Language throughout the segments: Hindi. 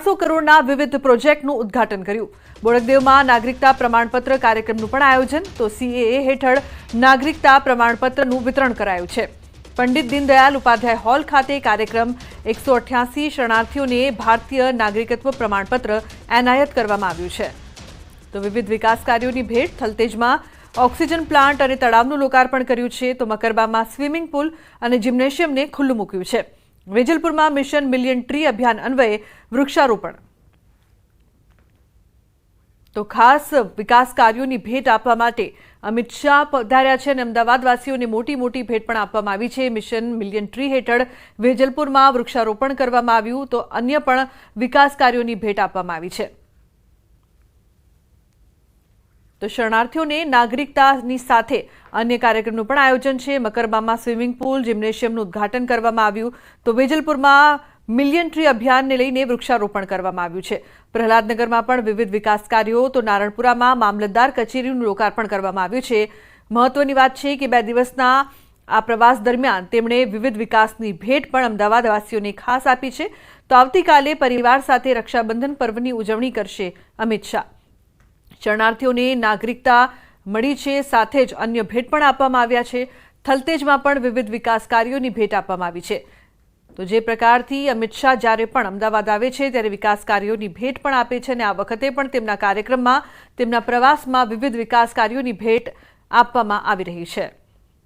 1100 કરોડના વિવિધ પ્રોજેક્ટનું ઉદ્ઘાટન કર્યું। બોડકદેવમાં નાગરિકતા પ્રમાણપત્ર કાર્યક્રમનું પણ આયોજન, તો સીએએ હેઠળ નાગરિકતા પ્રમાણપત્રનું વિતરણ કરાયું છે। પંડિત દીનદયાલ ઉપાધ્યાય હોલ ખાતે કાર્યક્રમ 188 શરણાર્થીઓને ભારતીય નાગરિકત્વ પ્રમાણપત્ર એનાયત કરવામાં આવ્યું છે। તો વિવિધ વિકાસ કાર્યોની ભેટ થલતેજમાં ઓક્સિજન પ્લાન્ટ અને તળાવનું લોકાર્પણ કર્યું છે, તો મકરબામાં સ્વિમિંગ પુલ અને જિમ્નેશિયમને ખુલ્લું મૂક્યું છે। વેજલપુરમાં મિશન મિલિયન ટ્રી અભિયાન અન્વયે વૃક્ષારોપણ। તો ખાસ વિકાસ કાર્યોની ભેટ આપવા માટે અમિત શાહ પધાર્યા છે અને અમદાવાદવાસીઓને મોટી ભેટ પણ આપવામાં આવી છે। મિશન મિલિયન ટ્રી હેઠળ વેજલપુરમાં વૃક્ષારોપણ કરવામાં આવ્યું, તો અન્ય પણ વિકાસ કાર્યોની ભેટ આપવામાં આવી છે। તો શરણાર્થીઓને નાગરિકતાની સાથે અન્ય કાર્યક્રમનું પણ આયોજન છે। મકરબામાં સ્વિમિંગ પુલ, જિમ્નેશિયમનું ઉદ્ઘાટન કરવામાં આવ્યું, તો વેજલપુરમાં મિલિયન ટ્રી અભિયાનને લઈને વૃક્ષારોપણ કરવામાં આવ્યું છે। પ્રહલાદનગરમાં પણ વિવિધ વિકાસ કાર્યો, તો નારણપુરામાં મામલતદાર કચેરીનું લોકાર્પણ કરવામાં આવ્યું છે। મહત્વની વાત છે કે 2 દિવસના આ પ્રવાસ દરમિયાન તેમણે વિવિધ વિકાસની ભેટ પણ અમદાવાદવાસીઓને ખાસ આપી છે। તો આવતીકાલે પરિવાર સાથે રક્ષાબંધન પર્વની ઉજવણી કરશે અમિત શાહ। શરણાર્થીઓને નાગરિકતા મળી છે, સાથે જ અન્ય ભેટ પણ આપવામાં આવ્યા છે। થલતેજમાં પણ વિવિધ વિકાસ કાર્યોની ભેટ આપવામાં આવી છે। તો જે પ્રકારથી અમિત શાહ જ્યારે પણ અમદાવાદ આવે છે ત્યારે વિકાસ કાર્યોની ભેટ પણ આપે છે અને આ વખતે પણ તેમના કાર્યક્રમમાં, તેમના પ્રવાસમાં વિવિધ વિકાસ કાર્યોની ભેટ આપવામાં આવી રહી છે।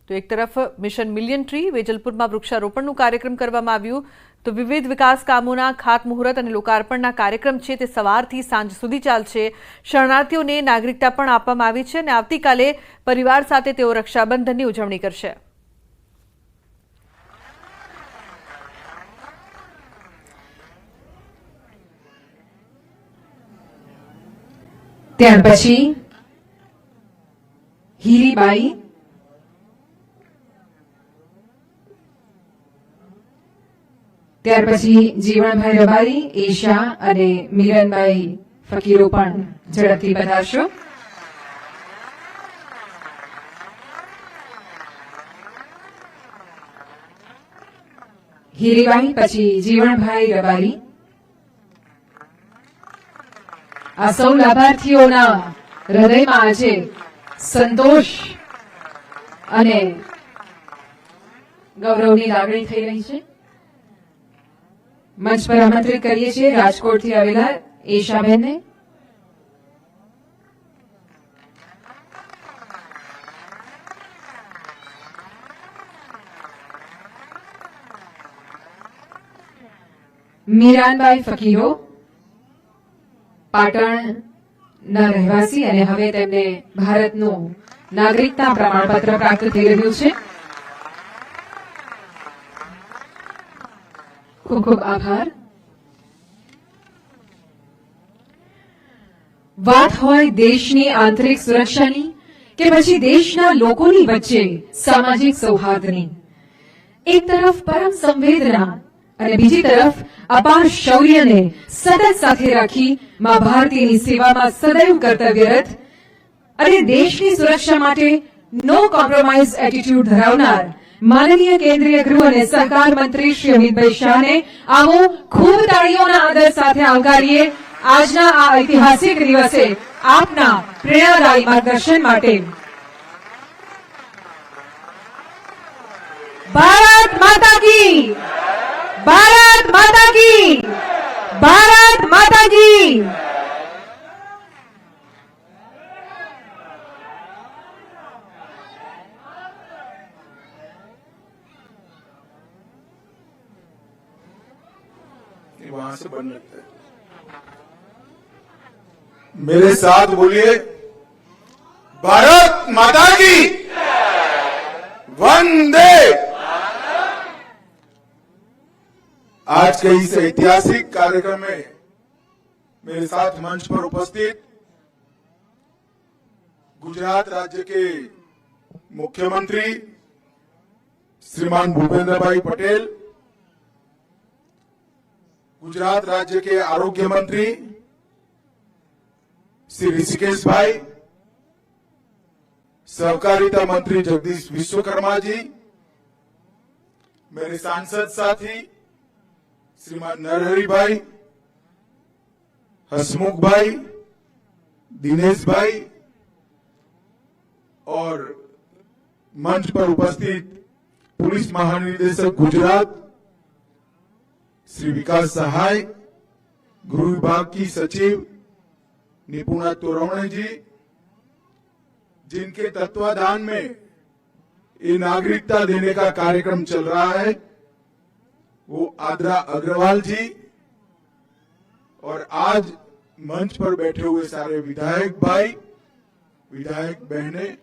તો એક તરફ મિશન મિલિયન ટ્રી, વેજલપુરમાં વૃક્ષારોપણનું કાર્યક્રમ કરવામાં આવ્યું, તો વિવિધ વિકાસ કામોના ખાતમુહૂર્ત અને લોકાર્પણના કાર્યક્રમ છે તે સવારથી સાંજ સુધી ચાલશે। શરણાર્થીઓને નાગરિકતા પણ આપવામાં આવી છે અને આવતીકાલે પરિવાર સાથે તેઓ રક્ષાબંધનની ઉજવણી કરશે। ત્યાર પછી હીરીબાઈ, ત્યાર પછી જીવણભાઈ રબારી, એશા અને મિલનભાઈ ફકીરો પણ ઝડપથી પધારશો। હીરીબાઈ પછી જીવણભાઈ રબારી। આ સૌ લાભાર્થીઓના હૃદયમાં આજે સંતોષ અને ગૌરવની લાગણી થઈ રહી છે। મંચ પર આમંત્રિત કરીએ છીએ રાજકોટથી આવેલા એશાબેનને। મીરાનબાઈ ફકીરો પાટણના રહેવાસી અને હવે તેમને ભારતનું નાગરિકતા પ્રમાણપત્ર પ્રાપ્ત થઈ રહ્યું છે। ખૂબ ખૂબ આભાર। વાત હોય દેશની આંતરિક સુરક્ષાની કે પછી દેશના લોકોની વચ્ચે સામાજિક સૌહાર્દની, એક તરફ પરમ સંવેદના અને બીજી તરફ અપાર શૌર્યને સતત સાથે રાખી મા ભારતીની સેવામાં સદૈવ કર્તવ્યરત અને દેશની સુરક્ષા માટે નો કોમ્પ્રોમાઇઝ એટીટ્યુડ ધરાવનાર માનનીય કેન્દ્રીય ગૃહ અને સહકાર મંત્રી શ્રી અમિતભાઈ શાહને આવો ખૂબ તાળીઓના આદર સાથે આવકારીએ। આજના આ ઐતિહાસિક દિવસે આપના પ્રેરણાદાયી માર્ગદર્શન માટે। ભારત માતા કી, ભારત માતા કી, ભારત માતા કી। वहां से बन लगता है। मेरे साथ बोलिए, भारत माता की वंदे। आज के इस ऐतिहासिक कार्यक्रम में मेरे साथ मंच पर उपस्थित गुजरात राज्य के मुख्यमंत्री श्रीमान भूपेंद्र भाई पटेल, गुजरात राज्य के आरोग्य मंत्री श्री ऋषिकेश भाई, सहकारिता मंत्री जगदीश विश्वकर्मा जी, मेरे सांसद साथी श्रीमान नरहरि भाई, हसमुख भाई, दिनेश भाई और मंच पर उपस्थित पुलिस महानिदेशक गुजरात श्री विकास सहाय, गृह विभाग की सचिव निपुणा तोरवणे जी, जिनके तत्वाधान में ये नागरिकता देने का कार्यक्रम चल रहा है, वो आद्रा अग्रवाल जी और आज मंच पर बैठे हुए सारे विधायक भाई, विधायक बहनें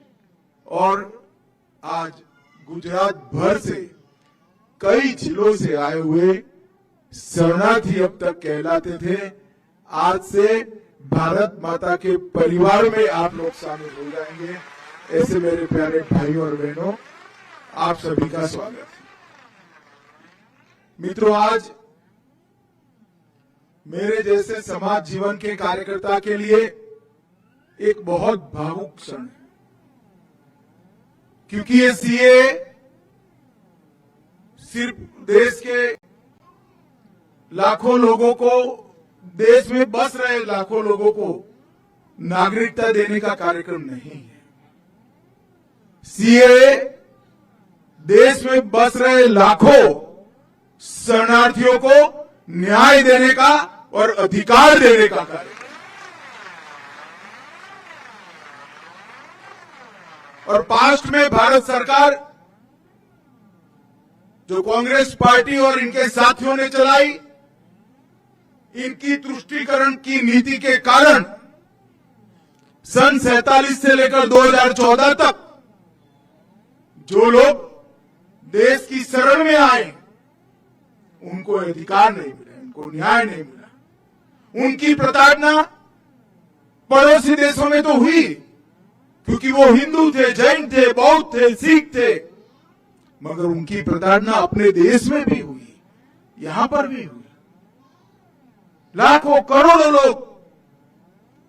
और आज गुजरात भर से कई जिलों से आए हुए शरणार्थी अब तक कहलाते थे, आज से भारत माता के परिवार में आप लोग शामिल हो जाएंगे। ऐसे मेरे प्यारे भाइयों और बहनों, आप सभी का स्वागत है। मित्रों, आज मेरे जैसे समाज जीवन के कार्यकर्ता के लिए एक बहुत भावुक क्षण है, क्योंकि ये सीए सिर्फ देश के लाखों लोगों को, देश में बस रहे लाखों लोगों को नागरिकता देने का कार्यक्रम नहीं है। सीए देश में बस रहे लाखों शरणार्थियों को न्याय देने का और अधिकार देने का कार्यक्रम। और पास्ट में भारत सरकार, जो कांग्रेस पार्टी और इनके साथियों ने चलाई, इनकी तुष्टीकरण की नीति के कारण सन 47 से लेकर 2014 तक जो लोग देश की शरण में आए, उनको अधिकार नहीं मिला, उनको न्याय नहीं मिला। उनकी प्रताड़ना पड़ोसी देशों में तो हुई, क्योंकि वो हिंदू थे, जैन थे, बौद्ध थे, सिख थे, मगर उनकी प्रताड़ना अपने देश में भी हुई, यहां पर भी हुई। लाखों करोड़ों लोग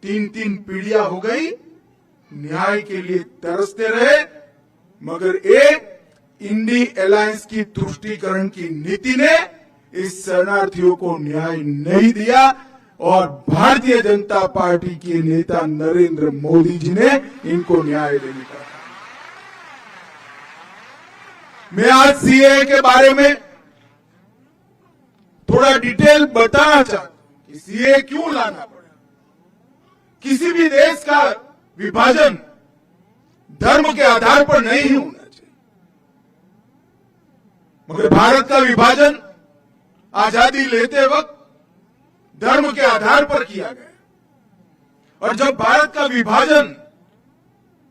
3-3 पीढ़ियां हो गई, न्याय के लिए तरसते रहे, मगर एक इंडी अलायंस की तुष्टीकरण की नीति ने इस शरणार्थियों को न्याय नहीं दिया और भारतीय जनता पार्टी के नेता नरेंद्र मोदी जी ने इनको न्याय देने का। मैं आज सीए के बारे में थोड़ा डिटेल बताना चाहता हूं कि सीए क्यों लाना पड़ा। किसी भी देश का विभाजन धर्म के आधार पर नहीं होना चाहिए, मगर भारत का विभाजन आजादी लेते वक्त धर्म के आधार पर किया गया। और जब भारत का विभाजन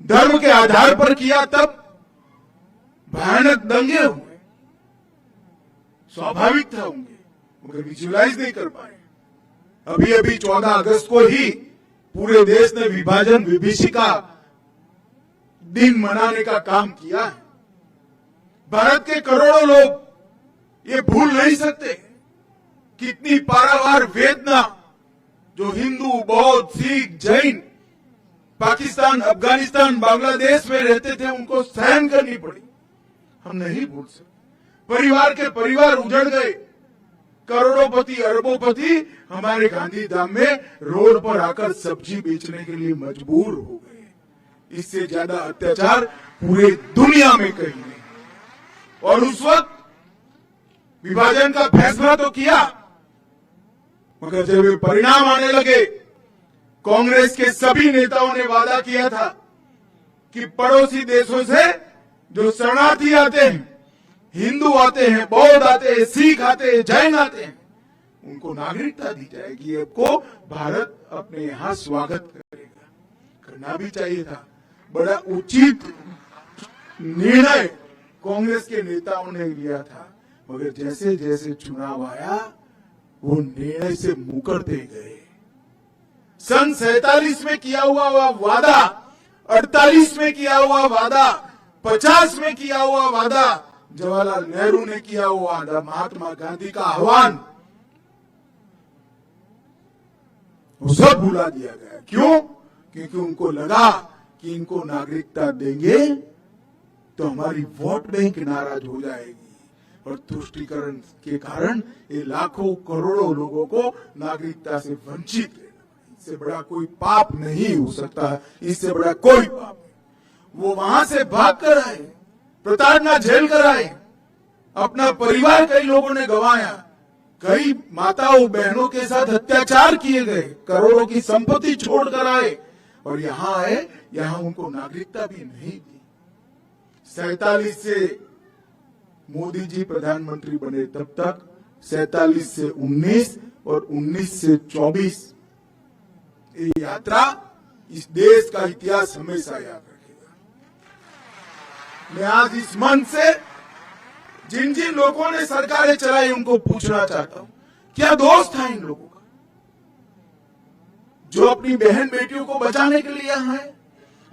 धर्म के आधार पर किया, तब भयानक दंगे हुए, स्वाभाविक था होंगे, मगर विजुअलाइज नहीं कर पाए। अभी अभी 14 अगस्त को ही पूरे देश ने विभाजन विभीषिका दिन मनाने का काम किया है। भारत के करोड़ों लोग ये भूल नहीं सकते कितनी पारावार वेदना जो हिंदू, बौद्ध, सिख, जैन पाकिस्तान, अफगानिस्तान, बांग्लादेश में रहते थे, उनको सहन करनी पड़ी। हम नहीं भूल सकते। परिवार के परिवार उजड़ गए, करोड़ोंपति, अरबोंपति हमारे गांधीधाम में रोड पर आकर सब्जी बेचने के लिए मजबूर हो गए। इससे ज्यादा अत्याचार पूरे दुनिया में कहीं नहीं। और उस वक्त विभाजन का फैसला तो किया, मगर जब ये परिणाम आने लगे, कांग्रेस के सभी नेताओं ने वादा किया था कि पड़ोसी देशों से जो शरणार्थी आते हैं, हिंदू आते हैं, बौद्ध आते हैं, सिख आते हैं, जैन आते हैं, उनको नागरिकता दी जाएगी। आपको भारत अपने यहां स्वागत करेगा। करना भी चाहिए था। बड़ा उचित निर्णय कांग्रेस के नेताओं ने लिया था, मगर जैसे जैसे चुनाव आया, वो निर्णय से मुकरते गए। सन 47 में किया हुआ वादा, 48 में किया हुआ वादा, 50 में किया हुआ वादा, जवाहरलाल नेहरू ने किया हुआ वादा, महात्मा गांधी का आह्वान, वो सब भुला दिया गया। क्यों? क्योंकि उनको लगा कि इनको नागरिकता देंगे तो हमारी वोट बैंक नाराज हो जाएगी, और तुष्टीकरण के कारण ये लाखों करोड़ों लोगों को नागरिकता से वंचित रहना इससे बड़ा कोई पाप नहीं हो सकता है, इससे बड़ा कोई पाप नहीं। वो वहां से भाग कर आए, प्रताड़ना झेल कर आए, अपना परिवार कई लोगों ने गंवाया, कई माताओं बहनों के साथ अत्याचार किए गए, करोड़ों की संपत्ति छोड़कर आए और यहां आए, यहां उनको नागरिकता भी नहीं दी। 47 से मोदी जी प्रधानमंत्री बने तब तक 47 से 19 और 19 से 24 ये यात्रा इस देश का इतिहास हमेशा याद रखेगा। मैं आज इस मंच से जिन जिन लोगों ने सरकारें चलाई उनको पूछना चाहता हूं, क्या दोष था इन लोगों का जो अपनी बहन बेटियों को बचाने के लिए आए,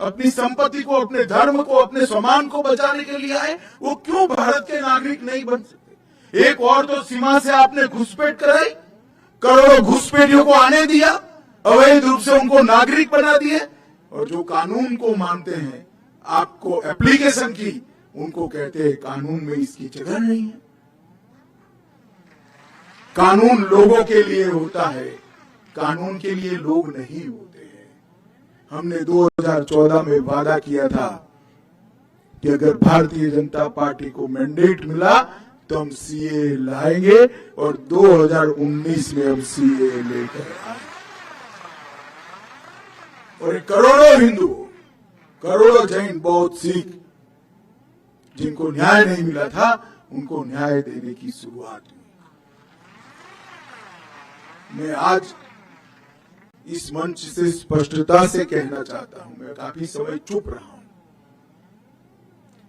अपनी संपत्ति को, अपने धर्म को, अपने सम्मान को बचाने के लिए आए, वो क्यों भारत के नागरिक नहीं बन सकते? एक और तो सीमा से आपने घुसपैठ कराई, करोड़ों घुसपैठियों को आने दिया, अवैध रूप से उनको नागरिक बना दिए, और जो कानून को मानते हैं, आपको एप्लीकेशन की, उनको कहते हैं कानून में इसकी जगह नहीं है। कानून लोगों के लिए होता है, कानून के लिए लोग नहीं होते हैं। हमने 2014 में वादा किया था कि अगर भारतीय जनता पार्टी को मैंडेट मिला तो हम सीए लाएंगे, और 2019 में हम सीए लेकर आए। और करोड़ों हिंदू, करोड़ों जैन, बौद्ध, सिख जिनको न्याय नहीं मिला था, उनको न्याय देने की शुरुआत हुई। मैं आज इस मंच से स्पष्टता से कहना चाहता हूं, मैं काफी समय चुप रहा हूं।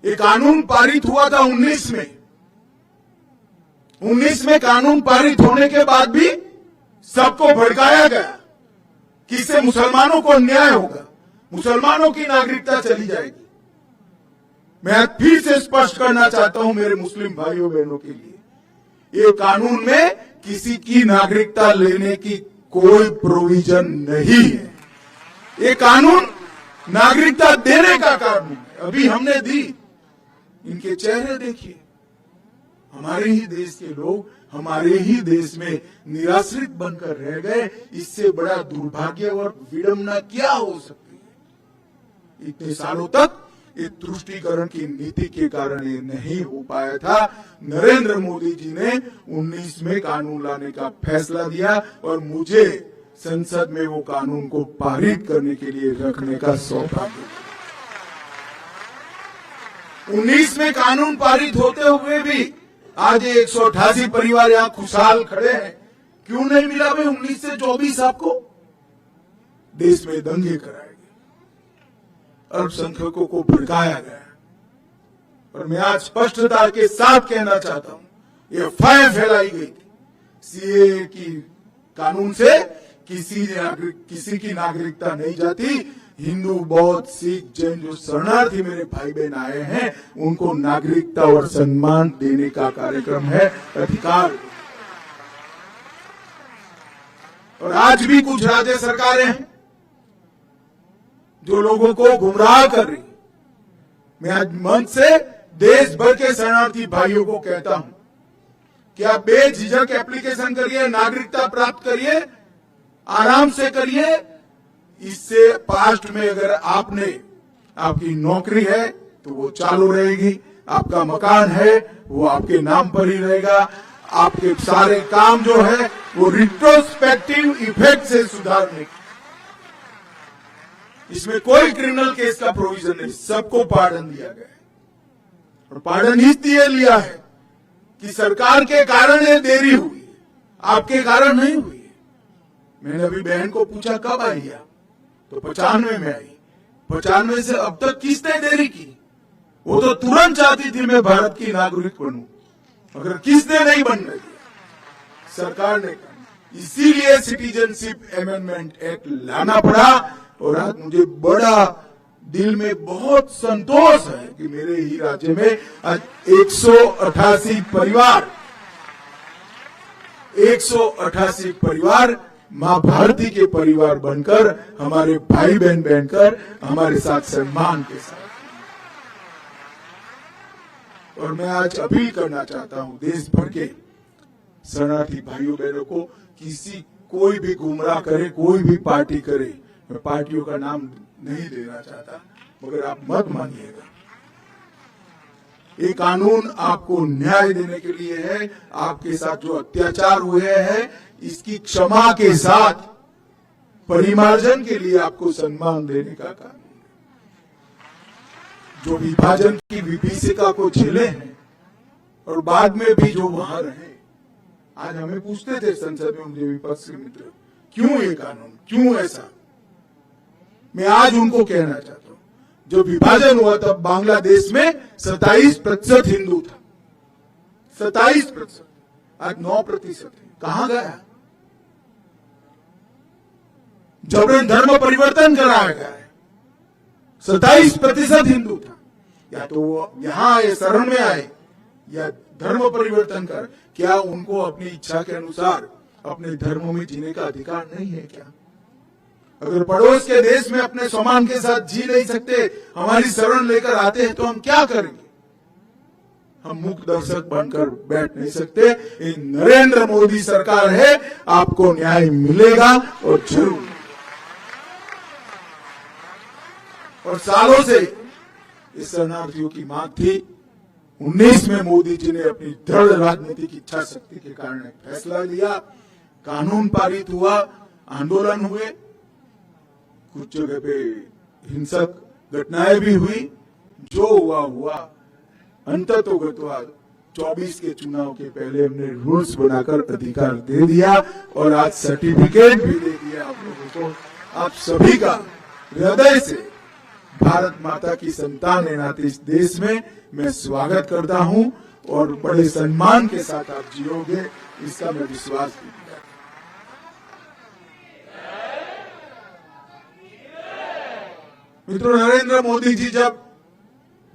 ये कानून पारित हुआ था 19 में। 19 में कानून पारित होने के बाद भी सबको भड़काया गया कि इससे मुसलमानों को अन्याय होगा, मुसलमानों की नागरिकता चली जाएगी। मैं आज फिर से स्पष्ट करना चाहता हूं मेरे मुस्लिम भाइयों बहनों के लिए, ये कानून में किसी की नागरिकता लेने की कोई प्रोविजन नहीं है। ये कानून नागरिकता देने का कानून है। अभी हमने दी, इनके चेहरे देखिए, हमारे ही देश के लोग हमारे ही देश में निराश्रित बनकर रह गए। इससे बड़ा दुर्भाग्य और विडंबना क्या हो सकती है? इतने सालों तक इस तुष्टीकरण की नीति के कारण ये नहीं हो पाया था। नरेंद्र मोदी जी ने 19 में कानून लाने का फैसला दिया और मुझे संसद में वो कानून को पारित करने के लिए रखने का सौभाग्य। 19 में कानून पारित होते हुए भी आज 188 परिवार यहां खुशहाल खड़े हैं। क्यों नहीं मिला भाई 19 से 24 आपको? देश में दंगे कराए गए, अल्पसंख्यकों को भड़काया गया। और मैं आज स्पष्टता के साथ कहना चाहता हूं, ये अफवाहें फैलाई गई थी सीए की कानून से किसी की नागरिकता नहीं जाती। हिंदू, बौद्ध, सिख, जैन जो शरणार्थी मेरे भाई बहन आए हैं, उनको नागरिकता और सम्मान देने का कार्यक्रम है, अधिकार। और आज भी कुछ राज्य सरकारें हैं जो लोगों को गुमराह कर रही। मैं आज मंच से देश भर के शरणार्थी भाइयों को कहता हूं कि आप बेझिझक एप्लीकेशन करिए, नागरिकता प्राप्त करिए, आराम से करिए। इससे पास्ट में अगर आपकी नौकरी है तो वो चालू रहेगी, आपका मकान है वो आपके नाम पर ही रहेगा, आपके सारे काम जो है वो रिट्रोस्पेक्टिव इफेक्ट से सुधारने की। इसमें कोई क्रिमिनल केस का प्रोविजन नहीं, सबको पार्डन दिया गया है। और पार्डन इसलिए लिया है कि सरकार के कारण ये देरी हुई, आपके कारण नहीं हुई। मैंने अभी बहन को पूछा कब आई आप, तो 95 में आई। 95 से अब तक किसने देरी की? वो तो तुरंत चाहती थी मैं भारत की नागरिक बनूं, मगर किसने नहीं बनने दिया? सरकार ने कहा। इसीलिए सिटीजनशिप अमेंडमेंट एक्ट लाना पड़ा। और आज मुझे बड़ा दिल में बहुत संतोष है कि मेरे ही राज्य में आज 188 परिवार मां भारती के परिवार बनकर, हमारे भाई बहन बनकर हमारे साथ सम्मान के साथ। और मैं आज अपील करना चाहता हूं देश भर के शरणार्थी भाइयों बहनों को, किसी कोई भी गुमराह करे, कोई भी पार्टी करे, मैं पार्टियों का नाम नहीं लेना चाहता, मगर आप मत मानिएगा। ये कानून आपको न्याय देने के लिए है। आपके साथ जो अत्याचार हुए हैं इसकी क्षमा के साथ परिमार्जन के लिए आपको सम्मान देने का कानून। जो विभाजन की विभीषिका को झेले हैं और बाद में भी जो वहां रहे, आज हमें पूछते थे संसद में उनके विपक्ष के मित्र, क्यों ये कानून, क्यों ऐसा? मैं आज उनको कहना चाहता हूं, जो विभाजन हुआ तब बांग्लादेश में 27% हिंदू था, 27%, आज 9% है। कहां गया? जबरन धर्म परिवर्तन कराया गया है। 27% हिंदू था, या तो वो यहां आए, शरण में आए, या धर्म परिवर्तन कर। क्या उनको अपनी इच्छा के अनुसार अपने धर्म में जीने का अधिकार नहीं है क्या? अगर पड़ोस के देश में अपने सम्मान के साथ जी नहीं सकते, हमारी शरण लेकर आते हैं, तो हम क्या करेंगे? हम मूक दर्शक बनकर बैठ नहीं सकते। ये नरेंद्र मोदी सरकार है, आपको न्याय मिलेगा और जरूर। और सालों से इस शरणार्थियों की मांग थी। 19 में मोदी जी ने अपनी दृढ़ राजनीतिक इच्छा शक्ति के कारण एक फैसला लिया, कानून पारित हुआ, आंदोलन हुए, कुछ जगह पे हिंसक घटनाएं भी हुई। जो हुआ हुआ, अंततोगत्वा 24 के चुनाव के पहले हमने रूल्स बनाकर अधिकार दे दिया और आज सर्टिफिकेट भी दे दिया आप लोगों को। आप सभी का हृदय से भारत माता की संतान है नाते इस देश में मैं स्वागत करता हूं और बड़े सम्मान के साथ आप जियोगे, इसका मैं विश्वास भी दिया। मित्रों, नरेंद्र मोदी जी जब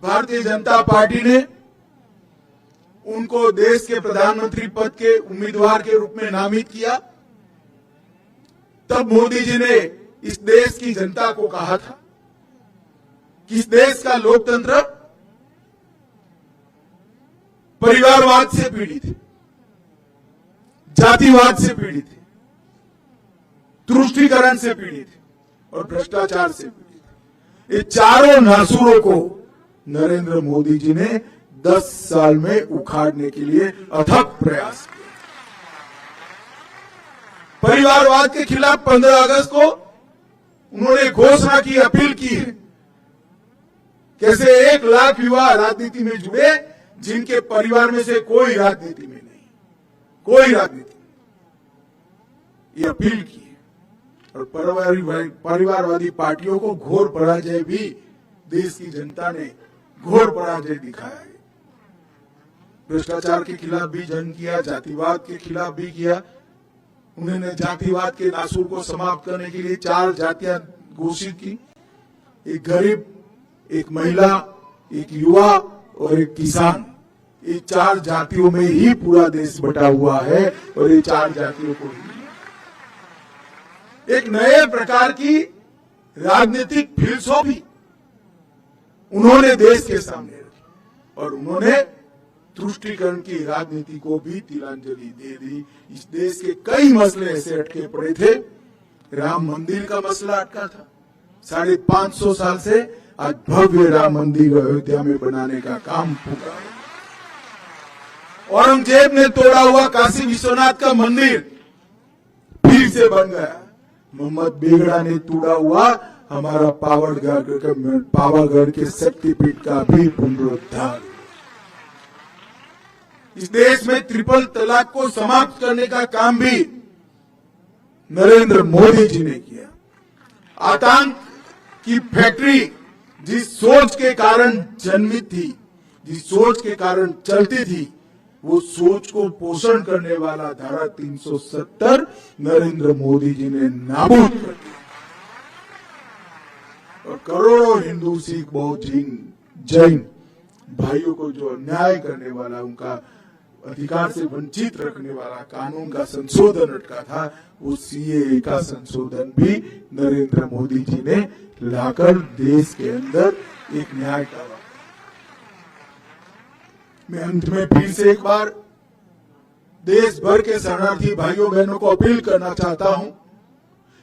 भारतीय जनता पार्टी ने उनको देश के प्रधानमंत्री पद के उम्मीदवार के रूप में नामित किया, तब मोदी जी ने इस देश की जनता को कहा था कि इस देश का लोकतंत्र परिवारवाद से पीड़ित है, जातिवाद से पीड़ित है, तुष्टीकरण से पीड़ित है और भ्रष्टाचार से पीड़ित है। ये चारों नासूरों को नरेंद्र मोदी जी ने 10 साल में उखाड़ने के लिए अथक प्रयास किया। परिवारवाद के खिलाफ 15 अगस्त को उन्होंने घोषणा की, अपील की है। कैसे 1 लाख युवा राजनीति में जुड़े जिनके परिवार में से कोई राजनीति में नहीं, कोई राजनीति, ये अपील की है। और परिवारवादी पार्टियों को घोर पराजय भी देश की जनता ने घोर पराजय दिखाया है। भ्रष्टाचार के खिलाफ भी जंग किया, जातिवाद के खिलाफ भी किया। उन्होंने जातिवाद के नासूर को समाप्त करने के लिए 4 जातियां घोषित की, एक गरीब, एक महिला, एक युवा और एक किसान। ये 4 जातियों में ही पूरा देश बटा हुआ है और ये 4 जातियों को ही एक नए प्रकार की राजनीतिक फिलॉसफी उन्होंने देश के सामने रखी और उन्होंने तुष्टीकरण की राजनीति को भी तिलांजलि दे दी। इस देश के कई मसले ऐसे अटके पड़े थे। राम मंदिर का मसला अटका था 550 साल से, आज भव्य राम मंदिर अयोध्या में बनाने का काम पूरा। औरंगजेब ने तोड़ा हुआ काशी विश्वनाथ का मंदिर फिर से बन गया। मोहम्मद बेगड़ा ने तोड़ा हुआ हमारा पावागढ़ के शक्तिपीठ का भी पुनरुद्धार। इस देश में ट्रिपल तलाक को समाप्त करने का काम भी नरेंद्र मोदी जी ने किया। आतंक की फैक्ट्री जिस सोच के कारण जन्मित थी, जिस सोच के कारण चलती थी, वो सोच को पोषण करने वाला धारा 370 नरेंद्र मोदी जी ने नाबूद कर दिया और करोड़ों हिंदू, सिख, बौद्ध, जैन भाइयों को जो अन्याय करने वाला, उनका अधिकार से वंचित रखने वाला कानून का संशोधन अटका था, वो सीएए का संशोधन भी नरेंद्र मोदी जी ने लाकर देश के अंदर एक न्याय का। मैं अंत में फिर से एक बार देश भर के शरणार्थी भाइयों बहनों को अपील करना चाहता हूं,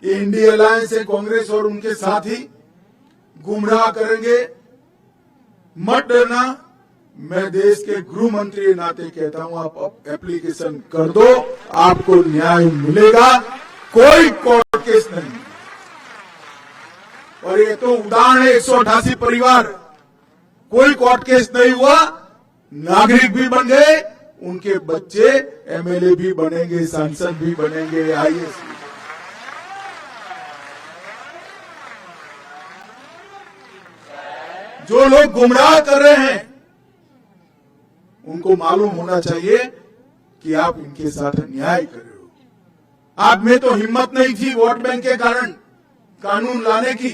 ये इंडिया अलायंस है, कांग्रेस और उनके साथी गुमराह करेंगे, मत डरना। मैं देश के गृह मंत्री के नाते कहता हूं, आप एप्लीकेशन कर दो, आपको न्याय मिलेगा, कोई कोर्ट केस नहीं। और ये तो उदाहरण है, 188 परिवार, कोई कोर्ट केस नहीं हुआ, नागरिक भी बन गए, उनके बच्चे एमएलए भी बनेंगे, सांसद भी बनेंगे, आईएएस भी। जो लोग गुमराह कर रहे हैं उनको मालूम होना चाहिए कि आप इनके साथ अन्याय कर रहे हो। आप में तो हिम्मत नहीं थी वोट बैंक के कारण कानून लाने की,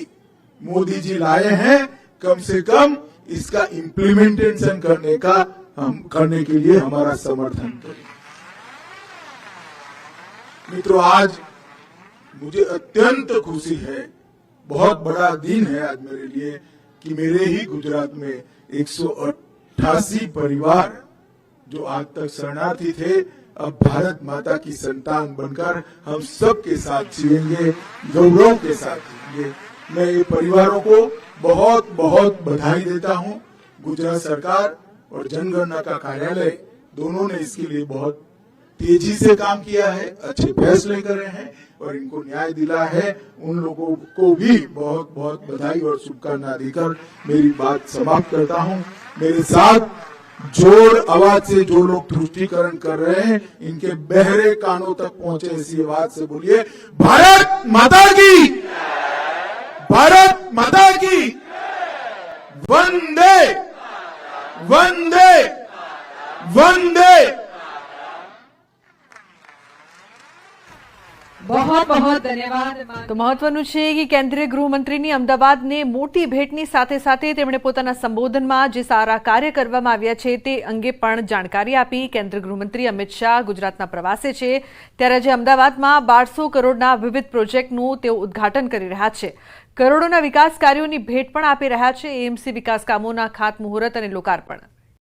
मोदी जी लाए हैं, कम से कम इसका इम्प्लीमेंटेशन करने के लिए हमारा समर्थन करें। मित्रों, आज मुझे अत्यंत खुशी है, बहुत बड़ा दिन है आज मेरे लिए कि मेरे ही गुजरात में 188 परिवार जो आज तक शरणार्थी थे, अब भारत माता की संतान बनकर हम सबके साथ जिएंगे, गौरव के साथ जिएंगे। मैं ये परिवारों को बहुत बहुत बधाई देता हूं। गुजरात सरकार और जनगणना का कार्यालय दोनों ने इसके लिए बहुत तेजी से काम किया है, अच्छे फैसले करे हैं और इनको न्याय दिला है। उन लोगों को भी बहुत बहुत बधाई और शुभकामनाएं देकर मेरी बात समाप्त करता हूं। मेरे साथ जोर आवाज से जो लोग तुष्टीकरण कर रहे हैं, इनके बहरे कानों तक पहुंचे ऐसी आवाज से बोलिए, भारत माता की, भारत माता की, वंदे वंदे वंदे। बहुत बहुत ધન્યવાદ। તો મહત્વનું છે કે કેન્દ્રીય ગૃહમંત્રીની અમદાવાદને મોટી ભેટની સાથે સાથે તેમણે પોતાના સંબોધનમાં જે સારા કાર્ય કરવામાં આવ્યા છે તે અંગે પણ જાણકારી આપી। કેન્દ્રીય ગૃહમંત્રી અમિત શાહ ગુજરાતના પ્રવાસે છે, ત્યારે આજે અમદાવાદમાં 1200 કરોડના વિવિધ પ્રોજેક્ટનું તેઓ ઉદ્ઘાટન કરી રહ્યા છે। કરોડોના વિકાસ કાર્યોની ભેટ પણ આપી રહ્યા છે। એએમસી વિકાસ કામોના ખાતમુહૂર્ત અને લોકાર્પણ।